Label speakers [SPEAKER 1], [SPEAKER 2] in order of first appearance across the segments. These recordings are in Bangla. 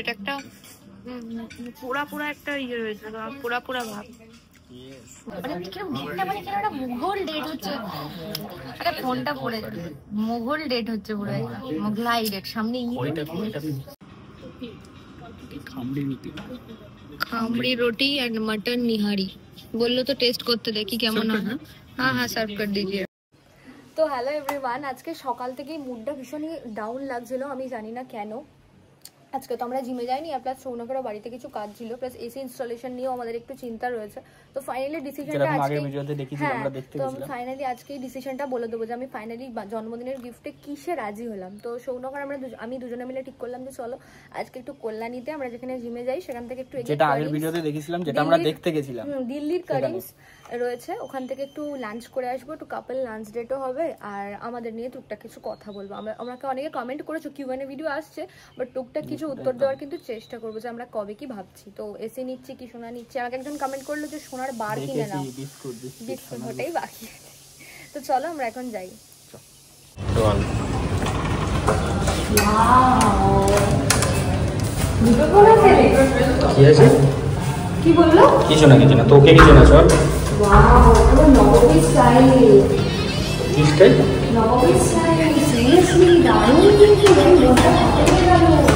[SPEAKER 1] এটা একটা পোড়া পোড়া একটা ইয়ে রয়েছে, পোড়া পোড়া ভাব। মুঘল ডেট হচ্ছে, ফোনটা পড়ে মুঘল ডেট হচ্ছে পুরো মোগলাই ডেট সামনে। খামড়ি রুটি এন্ড মটন নিহারি বললো তো টেস্ট করতে দেখি কেমন হয়। হ্যাঁ হ্যাঁ সার্ভ করে দিজিয়ে। তো হ্যালো এভরিওয়ান, আজকে সকাল থেকেই মুডটা ভীষণই ডাউন লাগছিল, আমি জানি না কেন। আজকে তো আমরা জিমে যাইনি, আর প্লাস সৌনকেরও বাড়িতে কিছু কাজ ছিল, প্লাস এসি ইনস্টলেশন নিয়েও আমাদের একটু চিন্তা রয়েছে। তো ফাইনালি ডিসিশনটা আজকেই ডিসিশনটা বলে দেবো যে আমি ফাইনালি জন্মদিনের গিফটে কিসে রাজি হলাম। তো সৌনক আর আমি দুজনে মিলে ঠিক করলাম যে চলো আজকে একটু কল্যাণীতে, আমরা যেখানে জিমে যাই সেখান থেকে একটু, যেটা আগের ভিডিওতে দেখেছিলাম, যেটা আমরা দেখতে গেছিলাম, দিল্লির কারিমস রয়েছে, ওখান থেকে একটু লাঞ্চ করে আসবো, একটু কাপল লাঞ্চ ডেটও হবে, আর আমাদের নিয়ে টুকটাক কিছু কথা বলবো। আমাকে অনেকে কমেন্ট করেছো কিউএনএ ভিডিও আসছে, বাট টুকটাক কিছু উত্তর দেওয়ার কিন্তু চেষ্টা করবো যে আমরা কবে কি ভাবছি। তো এসি নিচ্ছি কি সোনা নিচ্ছি, আমাকে একজন কমেন্ট করলো যে সোনার বার কিনে নাও, বিস্কুট ওটাই বাকি। তো চলো আমরা এখন যাই। কি বললো? কিছু না তোকে কিছু না সব। ওয়াও, পুরো নববী স্টাইল। কি স্টাইল? নববী স্টাইল। সিরিয়াসলি দারুণ কিন্তু, মনটা ভালো গেল।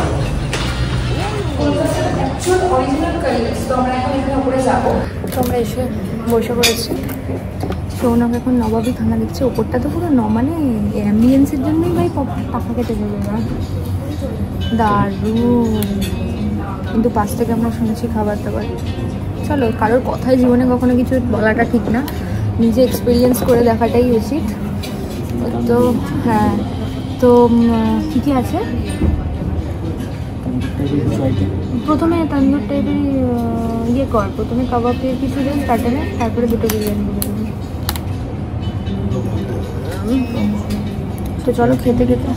[SPEAKER 1] কলকাতার অ্যাকচুয়াল অরিজিনাল কারিমস। তো আমরা এখন এখানে উপরে যাবো। তো আমরা এসে বসে পড়েছি। সৌনক এখন নবাবী খানা দেখছে, ওপরটা তো পুরো মানে অ্যাম্বিয়েন্সের জন্যই ভাই টাকা কেটে যাবে না, দারুণ। কিন্তু পাশ থেকে আমরা শুনছি খাবার দাবার। চলো, কারোর কথায় জীবনে কখনো কিছু বলাটা ঠিক না, নিজে এক্সপিরিয়েন্স করে দেখাটাই উচিত। তো হ্যাঁ, তো কী কী আছে? প্রথমে তান্দুর টাইপের ইয়ে কর, প্রথমে কাবাবের কিছু দেন স্টার্টারে, তারপরে দুটো বিরিয়ানি দিয়ে দেবেন। তো চলো খেতে খেতে।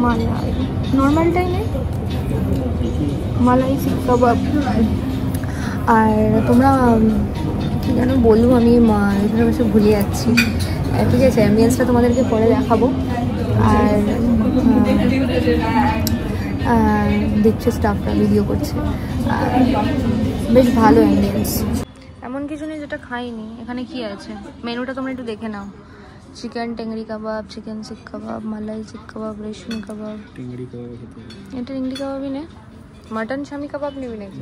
[SPEAKER 1] মালাই নর্মালটাই নেই, মালাই শিক কাবাব। আর তোমরা কি যেন বলবো, আমি এখানে বসে ভুলে যাচ্ছি। ঠিক আছে, অ্যাম্বিয়েন্সটা তোমাদেরকে পরে দেখাবো। আর দেখছে স্টাফরা ভিডিও করছে, বেশ ভালো অ্যাম্বিয়েন্স। এমন কিছু নেই যেটা খাইনি। এখানে কি আছে মেনুটা তোমরা একটু দেখে নাও। চিকেন টেংরি কাবাব, চিকেন শিক কাবাব, মালাই শিক কাবাব, রেশমি কাবাব। এটা টেংরি কাবাবই নে, মটন শামি কাবাব নিবি নাকি?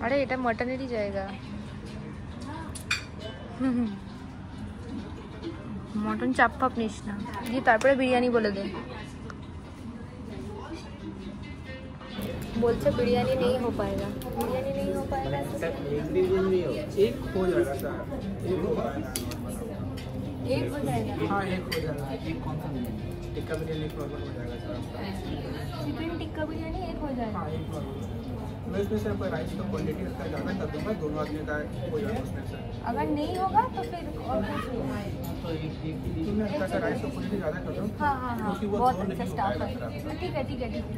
[SPEAKER 1] আরে এটা মটনেরই জায়গা। মটন চাপ ফাপ নিস না, দিয়ে তারপরে বিরিয়ানি বলে দে। बोलते बिरयानी नहीं हो पाएगा, बिरयानी नहीं हो पाएगा। एक हो जाएगा सर, एक हो जाएगा। हाँ एक हो जाएगा। एक कौन सा टिक्का बिरयानी एक हो जाएगा सर। चिकन टिक्का बिरयानी एक हो जाएगा। हाँ एक हो जाएगा। मैं इसमें सर राइस का क्वांटिटी रखा ज़्यादा कर दूँगा, दोनों आदमी का हो जाएगा उसमें सर। अगर नहीं होगा तो फिर और कुछ नहीं, राइस का क्वांटिटी ज़्यादा कर दो। हाँ हाँ हाँ, बहुत अच्छा स्टाफ है। ठीक है ठीक है ठीक है।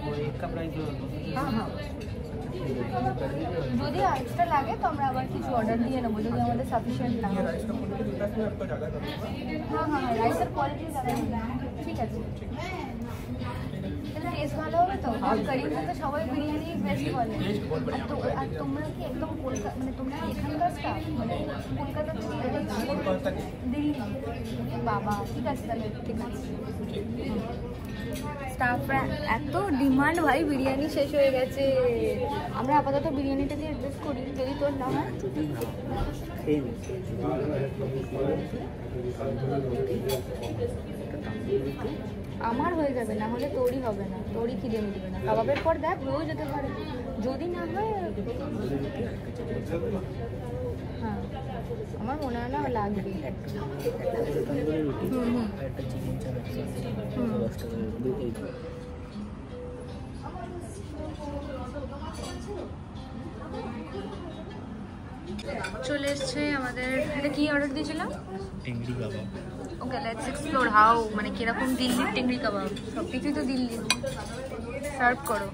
[SPEAKER 1] একটা প্রাইস হ্যাঁ হ্যাঁ, যদি এক্সট্রা লাগে তো আমরা আবার কিছু অর্ডার দিয়ে নেবো, যদি আমাদের সাফিসিয়েন্ট না হয়। হ্যাঁ হ্যাঁ, রাইসের কোয়ালিটি ঠিক আছে, টেস্ট ভালো হবে তো। কারিমে তো সবাই বিরিয়ানি বেশি বলে। আর তোমরা কি একদম কলকাতা, মানে তোমরা এখানকার স্টাফ, মানে কলকাতা দিল্লি? বাবা ঠিক আছে তাহলে, ঠিক আছে। স্টাফরা এত ডিমান্ড ভাই, বিরিয়ানি শেষ হয়ে গেছে। আমরা আপাতত বিরিয়ানিটাকে অ্যাডজাস্ট করি, যদি তোর না হয়। আমার হয়ে যাবে, না হলে তোরই হবে না, তোরই খিদে মিটবে না। কাবাবের পর দেখ হয়েও যেতে পারে, যদি না হয়। হ্যাঁ আমার মনে হয় না লাগবে। চলে এসছে আমাদের। এটা কি অর্ডার দিয়েছিলাম? টেংরি কাবাব। ওকে, লেটস এক্সপ্লোর হাউ, মানে কিরকম দিল্লির টেংরি কাবাব। সব কিছুই তো দিল্লি। সার্ভ করো।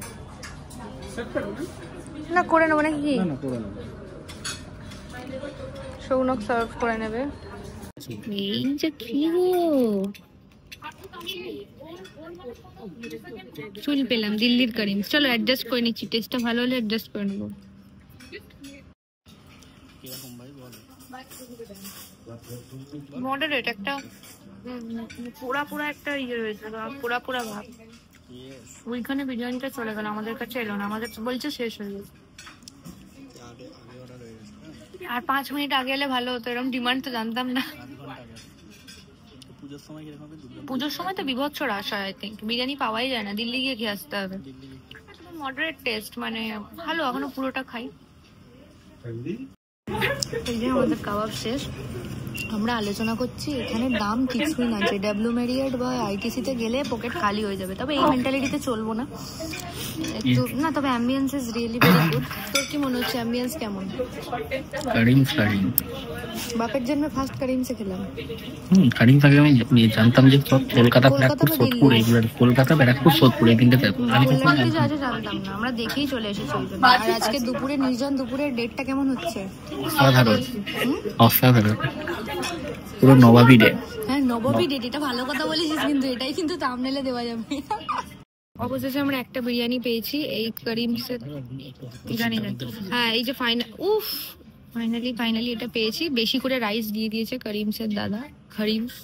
[SPEAKER 1] না করে নেবো নাকি? সৌনক সার্ভ করে নেবে। এই যে কি গো, চুল পেলাম দিল্লির করিম। চলো অ্যাডজাস্ট করে নিচ্ছি, টেস্টটা ভালো হলে অ্যাডজাস্ট করে নেবো। মডারেট একটা পোড়া পোড়া একটা ইয়ে রয়েছে, পোড়া পোড়া ভাব। ওইখানে বিরিয়ানিটা চলে গেল, আমাদের কাছে এলো না, আমাদের বলছে শেষ হয়ে গেছে। আর 5 মিনিট আগে এলে ভালো হতো, এরকম ডিমান্ড তো জানতাম না। পুজোর সময় তো বিভৎস রাশ হয়, আই থিঙ্ক বিরিয়ানি পাওয়াই যায় না, দিল্লি গিয়ে খেয়ে আসতে হবে। মডারেট টেস্ট, মানে ভালো, এখনো পুরোটা খাই। এই যে আমাদের কাবাব শেষ। আমরা আলোচনা করছি এখানে দাম কিছুই না, যে ডাব্লিউ মেরিয়ট বা আইটিসিতে গেলে পকেট খালি হয়ে যাবে, তবে এই মেন্টালিটিতে চলবো না একটু না। তবে ambience is really very good. তোর কি মনে হচ্ছে অ্যাম্বিয়েন্স কেমন? বাপের জন্য ফার্স্ট কারিমসে খেলাম।
[SPEAKER 2] কারিমস আগে আমি জানতাম যে কলকাতা, ব্যারাকপুর, সোদপুর, এইগুলো কলকাতা, ব্যারাকপুর, সোদপুর এই তিনটে
[SPEAKER 1] জানতাম না, আমরা দেখেই চলে এসেছি। আর আজকে দুপুরে নির্জন দুপুরের ডেটটা কেমন হচ্ছে?
[SPEAKER 2] অসাধারণ, অসাধারণ, পুরো নবাবী ডে।
[SPEAKER 1] হ্যাঁ নবাবী ডেট, এটা ভালো কথা বলেছিস, কিন্তু এটাই কিন্তু থাম্বনেলে দেওয়া যাবে। অবশেষে আমরা একটা বিরিয়ানি পেয়েছি, এই করিমসের, জানি না। হ্যাঁ এই যে ফাইনালি এটা পেয়েছি। বেশি করে রাইস দিয়ে দিয়েছে করিমসের দাদা। করিমস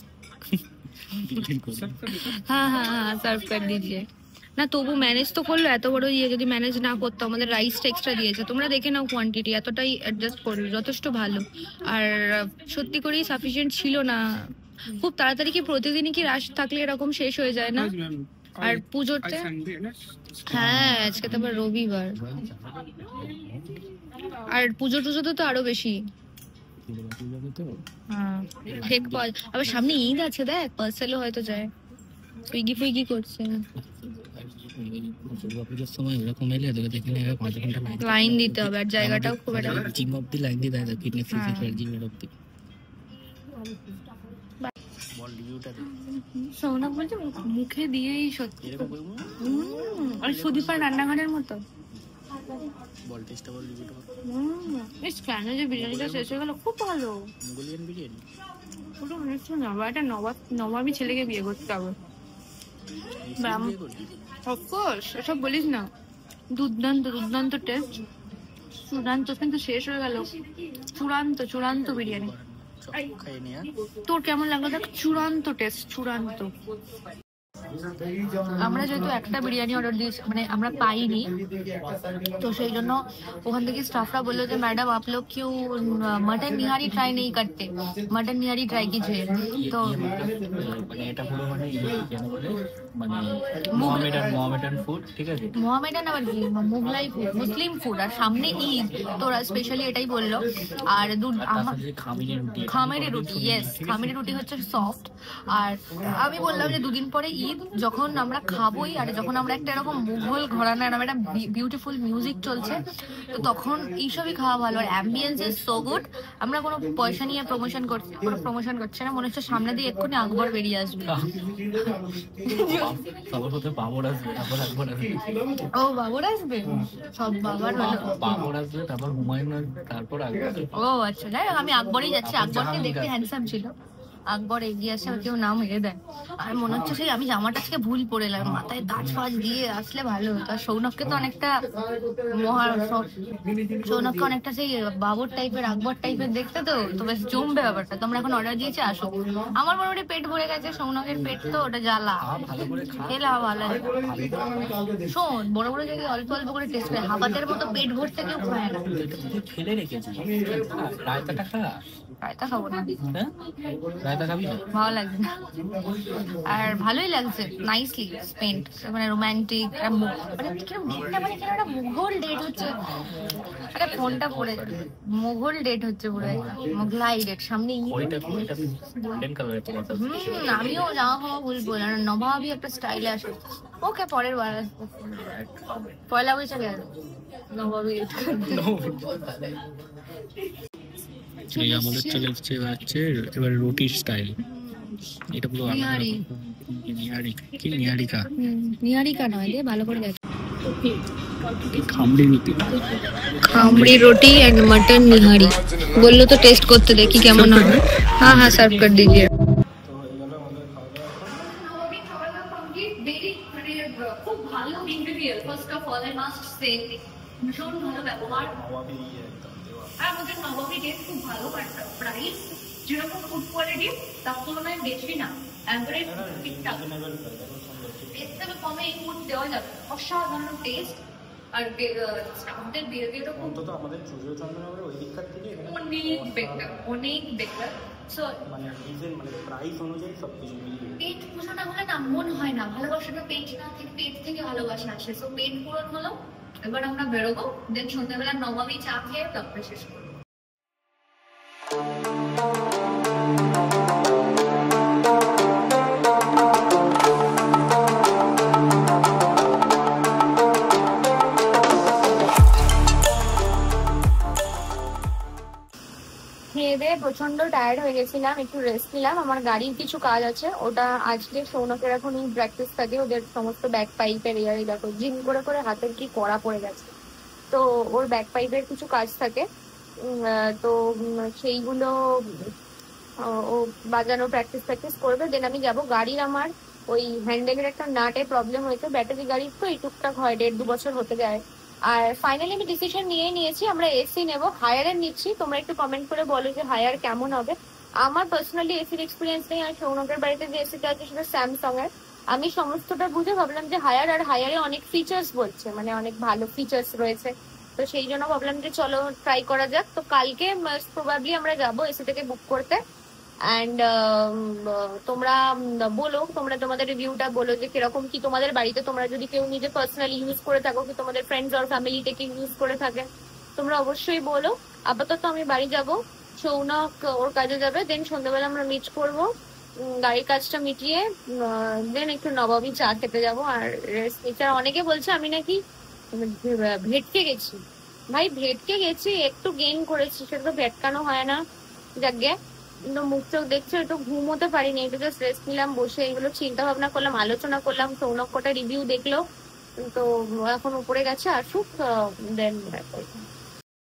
[SPEAKER 1] হ্যাঁ সার্ভ করে দিয়েছে না, তবু ম্যানেজ তো করলো। এত বড় ইয়ে যদি ম্যানেজ না করতো, আমাদের রাইসটা এক্সট্রা দিয়েছে। তোমরা দেখে নাও কোয়ান্টিটি, এতটাই অ্যাডজাস্ট করলো, যথেষ্ট ভালো। আর সত্যি করেই সাফিসিয়েন্ট ছিল না। খুব তাড়াতাড়ি কি প্রতিদিনই কি রাশ থাকলে এরকম শেষ হয়ে যায় না? আর পুজোতে, হ্যাঁ আজকে তো আবার রবিবার, আর পুজো টুজোতে তো আরো বেশি। হ্যাঁ ঠিক, আবার সামনে ঈদ আছে, দেখ পার্সেলও হয়তো যায়, সুইগি করছে।
[SPEAKER 2] দুর্গাপুজোর সময় এরকম এলে তোকে দেখে নেবে 5 ঘন্টা
[SPEAKER 1] লাইন দিতে হবে, আর জায়গাটাও খুব একটা,
[SPEAKER 2] জিম অব্দি লাইন দিতে হয়, ফিটনেস ফিজিক্যাল জিমের অব্দি।
[SPEAKER 1] সৌনক বলছে মুখে দিয়েই সত্যি, আর সুদীপার রান্নাঘরের মতো। কেন যে বিরিয়ানিটা শেষ হয়ে গেল, খুব ভালো বিরিয়ানি, পুরো মিষ্টি। একটা নবাবী ছেলেকে বিয়ে করতে হবে, অফকোর্স। এসব বলিস না, দুর্দান্ত টেস্ট, চূড়ান্ত। কিন্তু শেষ হয়ে গেল, চূড়ান্ত বিরিয়ানি। তোর কেমন লাগলো? দেখ চূড়ান্ত টেস্ট, চূড়ান্ত। আমরা যেহেতু একটা বিরিয়ানি অর্ডার দিয়েছি, মানে আমরা পাইনি, তো সেই জন্য ওখান থেকে স্টাফরা বললো যে ম্যাডাম আপ লোগ क्यों मटन निहारी ट्राई नहीं करते, मटन निहारी ट्राई कीजिए। तो
[SPEAKER 2] এটা পুরো মোহামেডান ফুড, ঠিক আছে,
[SPEAKER 1] মোহামেডান আবার কি, মুঘলাই ফুড, মুসলিম ফুড, আর সামনে ঈদ, তো ওরা স্পেশালি এটাই বললো। আর খামেরি রুটি, ইয়েস খামেরি রুটি হচ্ছে সফট। আর আমি বললাম যে 2 দিন পরে ঈদ, যখন আমরা খাবোই, আর যখন আমরা একটা এরকম মুঘল ঘরানা, এরকম একটা বিউটিফুল মিউজিক চলছে, তো তখন এইসবই খাওয়া ভালো। আর অ্যাম্বিয়েন্স ইজ সো গুড। আমরা কোনো পয়সা নিয়ে প্রমোশন করছি না, মনে হচ্ছে সামনে দিয়ে এক্ষুনি আকবর বেরিয়ে আসবে। ও বাবর আসবে, সব বাবার
[SPEAKER 2] আসবে, তারপর হুমায়ুন, তারপর
[SPEAKER 1] ও আচ্ছা, যাই হোক আমি আকবরই যাচ্ছি। আকবরকে দেখতে হ্যান্ডসাম ছিল, আকবর এগিয়ে আসে, কেউ নাম হেরে দেয়। আর মনে হচ্ছে সেই আমি জামাটা আজকে ভুল পরে এলাম, মাথায় তাজ ফাজ দিয়ে আসলে ভালো হতো। আর সৌনককে তো অনেকটা সৌনককে অনেকটা সেই বাবর টাইপের, আকবর টাইপের দেখতে, তো বেশ জমবে ব্যাপারটা। তোমরা এখন অর্ডার দিয়েছে, আসো। আমার মোটামুটি পেট ভরে গেছে, সৌনকের পেট তো ওটা জ্বালা, খেলা ভালো। শোন, বড় জায়গায় অল্প করে টেস্ট করে, হাবাতের মতো পেট ভরতে কেউ খায় না।
[SPEAKER 2] খেলে রেখেছি, রায়তাটা খা।
[SPEAKER 1] রায়তা খাবো না, ভালো লাগছে না। আর ভালোই লাগছে, নাইসলি স্পেন্ট, মানে রোমান্টিক, মানে একটা মুঘল ডেট হচ্ছে। একটা ফোনটা পড়ে, মুঘল ডেট হচ্ছে পুরো, মোগলাই ডেট। সামনে আমিও যাওয়া হওয়া বলবো না, নবাবী একটা স্টাইলে আসে। ওকে পরের বার আসবো, পয়লা বৈশাখে আসবো নবাবী ডেট।
[SPEAKER 2] আমাদের চলে এসছে এবার রুটির স্টাইল। এটা পুরো নিহারিকা নয় রে, ভালো করে দেখ।
[SPEAKER 1] खामड़ी रोटी एंड मटन निहारी बोलो तो टेस्ट करते देखी केमन হবে। हाँ हाँ सर्व कर दीजिए। খুব ভালো interior first of all I must say ভীষণ ভালো ব্যবহার আর আমাদের নবাবী টেস্ট খুব ভালো একটা প্রাইস যেরকম ফুড কোয়ালিটি তার তুলনায় বেশি না এভারেজ ঠিকঠাক এর থেকে কমে এই ফুড দেওয়া যাবে অসাধারণ টেস্ট আর স্টাফদের বিহেভিয়ারও অন্তত আমাদের সূর্যচন্দ্রনগরের ওই দিককার থেকে অনেক বেটার সো মানে রিজন মানে প্রাইস অনুযায়ী সবকিছু মিলিয়ে পেট পুজোটা হলে না মন হয় না ভালোবাসাটা পেট না থেকে পেট থেকে ভালোবাসা আসে সো পেট পূরণ হলো এবার আমরা বেরোবো দেন সন্ধ্যাবেলা নবমী চা খেয়ে তারপরে শেষ করবো। প্রচন্ড টায়ার্ড হয়ে গেছিলাম একটু রেস্ট নিলাম আমার গাড়ির কিছু কাজ আছে ওটা আজকে সৌনকের এখন প্র্যাকটিস থাকে ওদের সমস্ত ব্যাক পাইপের ইয়ারই দেখো জিম করে করে হাতের কি কড়া পড়ে গেছে তো ওর ব্যাক পাইপের কিছু কাজ থাকে তো সেইগুলো ও বাজানো প্র্যাকটিস করবে দেন আমি যাবো গাড়ির আমার ওই হ্যান্ডেলের একটা নাটে প্রবলেম হয়েছে ব্যাটারি গাড়ির তো এই টুকটাক হয় 1.5-2 বছর হতে যায় আর ফাইনালি আমি ডিসিশন নিয়েছি আমরা এসি নেব হায়ারের নিচ্ছি তোমরা একটু কমেন্ট করে বলো যে হায়ার কেমন হবে আমার পার্সোনালি এসির এক্সপিরিয়েন্স নেই আর সৌনকের বাড়িতে যে এসিটা আছে সেটা স্যামসাং এর আমি সমস্তটা বুঝে ভাবলাম যে হায়ার আর হায়ারে অনেক ফিচার্স বলছে মানে অনেক ভালো ফিচার্স রয়েছে তো সেই জন্য ভাবলাম যে চলো ট্রাই করা যাক তো কালকে প্রবাবলি আমরা যাবো এসি থেকে বুক করতে অ্যান্ড তোমরা বলো তোমরা তোমাদের রিভিউটা বলো যে কিরকম কি তোমাদের বাড়িতে তোমরা যদি কেউ নিজে পার্সোনালি ইউজ করে থাকো কি তোমাদের ফ্রেন্ডস আর ফ্যামিলিতে কি ইউজ করে থাকে তোমরা অবশ্যই বলো আপাতত আমি বাড়ি যাব সৌনক ওর কাজে যাবে দেন সন্ধ্যাবেলা আমরা মিট করবো গাড়ির কাজটা মিটিয়ে দেন একটু নবাবী চা খেতে যাবো আর রেস্ট নিতে অনেকে বলছে আমি নাকি ভেটকে গেছি ভাই ভেটকে গেছি একটু গেইন করেছি সেটা তো ভেটকানো হয় না যাকে কিন্তু মুখ চোখ দেখছো একটু ঘুমোতে পারিনি একটু জাস্ট রেস্ট নিলাম বসে এগুলো চিন্তা ভাবনা করলাম আলোচনা করলাম সৌনক কটা রিভিউ দেখলো তো এখন উপরে গেছে আসুক দেন